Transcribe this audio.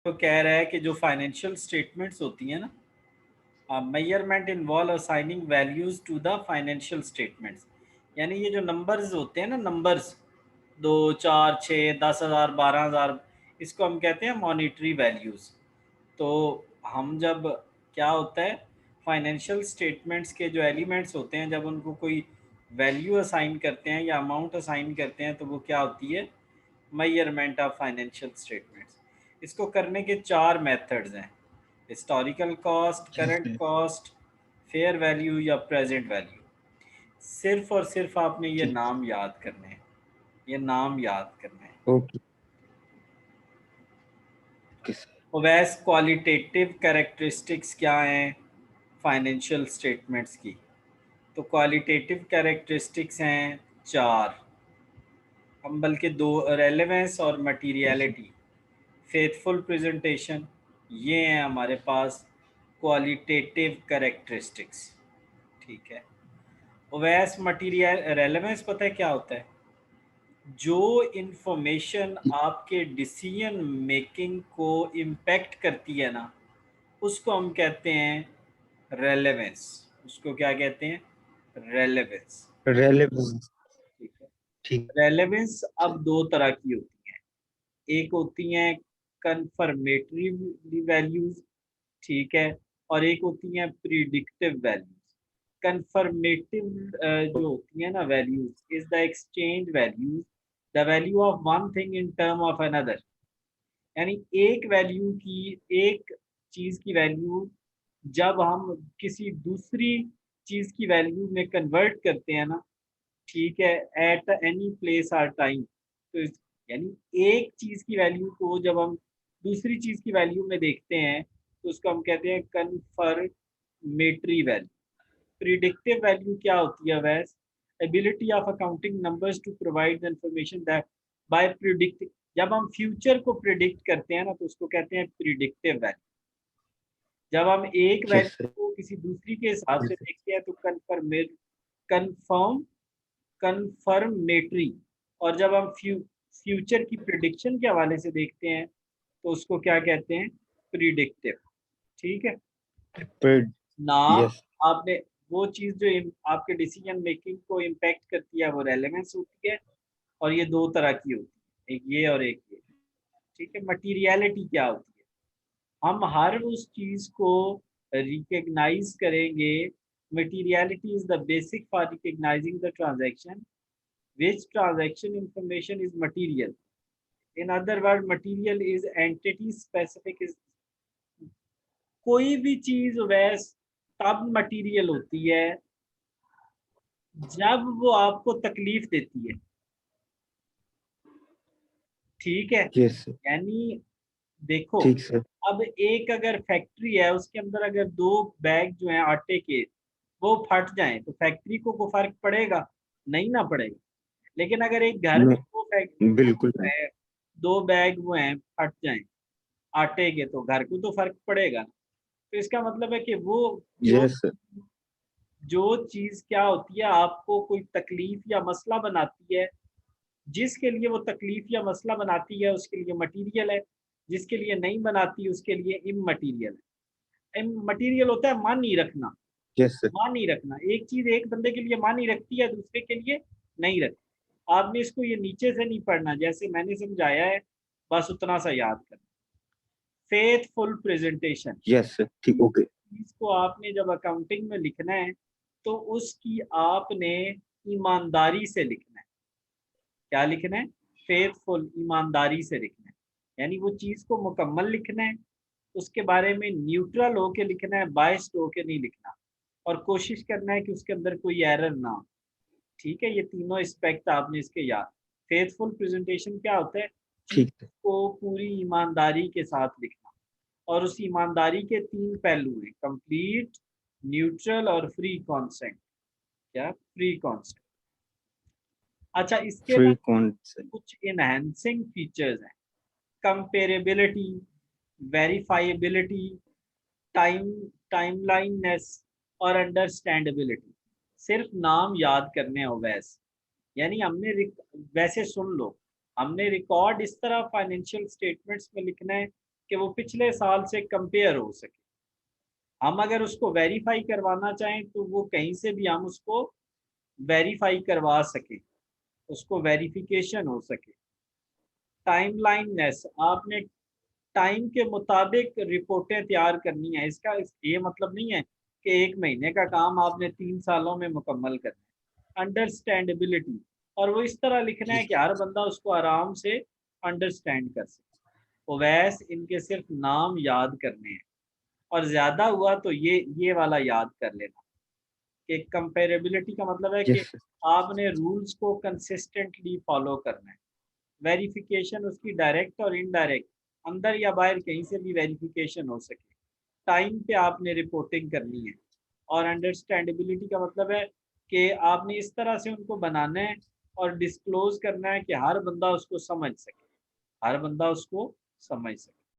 तो कह रहा है कि जो फाइनेंशियल स्टेटमेंट्स होती हैं ना, measurement involve assigning values to the financial statements. यानी ये जो नंबर्स होते हैं ना, नंबर्स 2, 4, 6, 10,000, 12,000, इसको हम कहते हैं मॉनिटरी वैल्यूज़। तो हम जब क्या होता है, फाइनेंशियल स्टेटमेंट्स के जो एलिमेंट्स होते हैं, जब उनको कोई वैल्यू असाइन करते हैं या अमाउंट असाइन करते हैं, तो वो क्या होती है, मेजरमेंट ऑफ फाइनेंशियल स्टेटमेंट्स। इसको करने के 4 मेथड्स हैं: हिस्टोरिकल कॉस्ट, जी current sir. Cost, fair value या प्रेजेंट वैल्यू। सिर्फ और सिर्फ आपने ये ठीक। नाम याद करने हैं, ये नाम याद करने हैं। Okay. Okay sir. Owais qualitative characteristics क्या हैं फाइनेंशियल स्टेटमेंट्स की? तो क्वालिटेटिव कैरेक्टरिस्टिक्स हैं 4, हम बल्कि 2: रेलेवेंस और जी सर। Materiality, faithful presentation. ये हैं हमारे पास क्वालिटेटिव कैरेक्टरिस्टिक्स। ठीक है। ओवैस मटीरियल रेलेवेंस पता है क्या होता है? जो इंफॉर्मेशन आपके डिसीजन मेकिंग को इम्पेक्ट करती है ना, उसको हम कहते हैं रेलेवेंस। उसको क्या कहते हैं? रेलेवेंस। रेलेवेंस। ठीक है। ठीक रेलेवेंस है। अब 2 तरह की होती हैं। एक होती हैं कन्फर्मेटरी वैल्यूज, ठीक है, और एक होती हैं प्रिडिक्टिव वैल्यूज। कन्फर्मेटिव जो होती है ना values is the exchange values, the value of one thing in term of another. यानी एक वैल्यू की, एक चीज़ की वैल्यू जब हम किसी दूसरी चीज़ की वैल्यू में कन्वर्ट करते हैं ना, ठीक है, एट एनी प्लेस और टाइम, तो यानी एक चीज़ की वैल्यू को जब हम दूसरी चीज़ की वैल्यू में देखते हैं, तो उसको हम कहते हैं कन्फर्मेटरी वैल्यू। प्रिडिक्टिव वैल्यू क्या होती है वैस? Ability of accounting numbers to provide the information that by predict. जब हम फ्यूचर को प्रिडिक्ट करते हैं ना, तो उसको कहते हैं प्रिडिक्टिव वैल्यू। जब हम एक यस सर। वैल्यू को किसी दूसरी के हिसाब से यस सर। देखते हैं तो कन्फर्म कन्फर्मेटरी। और जब हम फ्यूचर की प्रिडिक्शन के हवाले से देखते हैं, तो उसको क्या कहते हैं? प्रिडिक्टिव। ठीक है। पर नाम यस। आपने, वो चीज़ जो आपके डिसीजन मेकिंग को इम्पैक्ट करती है वो रेलेवेंस होती है। और ये 2 तरह की होती है, एक ये और एक ये। ठीक है। मटीरियलिटी क्या होती है? हम हर उस चीज़ को रिकॉग्नाइज करेंगे। Materiality is the basic for recognising the transaction, which transaction information is material. In other word, material is entity specific is। कोई भी चीज वैस तब मटेरियल होती है जब वो आपको तकलीफ देती है। ठीक है। Yes sir. यानी देखो, ठीक सर। अब एक अगर फैक्ट्री है, उसके अंदर अगर 2 बैग जो हैं आटे के, वो फट जाएं, तो फैक्ट्री को फर्क पड़ेगा? नहीं ना पड़ेगा। लेकिन अगर एक घर में नहीं, 2 फैक्ट्री बिल्कुल नहीं। 2 बैग वो हैं फट जाएं आटे के, तो घर को तो फ़र्क पड़ेगा। तो इसका मतलब है कि वो जो यस सर। जो चीज़ क्या होती है, आपको कोई तकलीफ़ या मसला बनाती है, जिसके लिए वो तकलीफ़ या मसला बनाती है, उसके लिए मटीरियल है, जिसके लिए नहीं बनाती, उसके लिए इममटीरियल है। इममटीरियल होता है मानी रखना, यस सर। मानी रखना। एक चीज़ एक बंदे के लिए मानी रखती है, दूसरे के लिए नहीं रखती। आपने इसको ये नीचे से नहीं पढ़ना, जैसे मैंने समझाया है, बस उतना सा याद करना। Faithful presentation. Yes sir. ठीक। ओके। चीज़ को आपने जब अकाउंटिंग में लिखना है, तो उसकी आपने ईमानदारी से लिखना है। क्या लिखना है? फेथफुल, ईमानदारी से लिखना है। यानी वो चीज़ को मुकम्मल लिखना है, उसके बारे में न्यूट्रल होके लिखना है, बायस्ड होके नहीं लिखना। और कोशिश करना है कि उसके अंदर कोई एरर ना हो। ठीक है? ये तीनों एस्पेक्ट आपने इसके याद। फेथफुल प्रेजेंटेशन क्या होता है? चीज़ ठीक है। को पूरी ईमानदारी के साथ लिखना। और उस ईमानदारी के 3 पहलू हैं: कंप्लीट, न्यूट्रल और फ्री कॉन्सेंट। क्या? Free consent. अच्छा, इसके फ्री अलावा कौन सर? कुछ एनहांसिंग फीचर्स हैं: कंपेरेबिलिटी, वेरीफाइबिलिटी, टाइम टाइमलाइननेस और अंडरस्टैंडेबिलिटी। सिर्फ नाम याद करने हो वैसे। यानी वैसे सुन लो, हमने रिकॉर्ड इस तरह फाइनेंशियल स्टेटमेंट्स में लिखना है कि वो पिछले साल से कंपेयर हो सके। हम अगर उसको वेरीफाई करवाना चाहें तो वो कहीं से भी हम उसको वेरीफाई करवा सकें, उसको वेरिफिकेशन हो सके। टाइमलाइननेस, आपने टाइम के मुताबिक रिपोर्टें तैयार करनी है। इसका ये मतलब नहीं है कि 1 महीने का काम आपने 3 सालों में मुकम्मल करना है। अंडरस्टैंडेबिलिटी, और वो इस तरह लिखना जी है कि हर बंदा उसको आराम से अंडरस्टैंड कर सके। ओवैस, इनके सिर्फ नाम याद करने हैं, और ज़्यादा हुआ तो ये वाला याद कर लेना कि कंपेरेबिलिटी का मतलब है कि यस सर। आपने रूल्स को कंसिस्टेंटली फॉलो करना है। वेरिफिकेशन उसकी डायरेक्ट और इनडायरेक्ट, अंदर या बाहर कहीं से भी वेरिफिकेशन हो सके। टाइम पे आपने रिपोर्टिंग करनी है। और अंडरस्टैंडेबिलिटी का मतलब है कि आपने इस तरह से उनको बनाना है और डिस्क्लोज करना है कि हर बंदा उसको समझ सके, हर बंदा उसको समझ सके।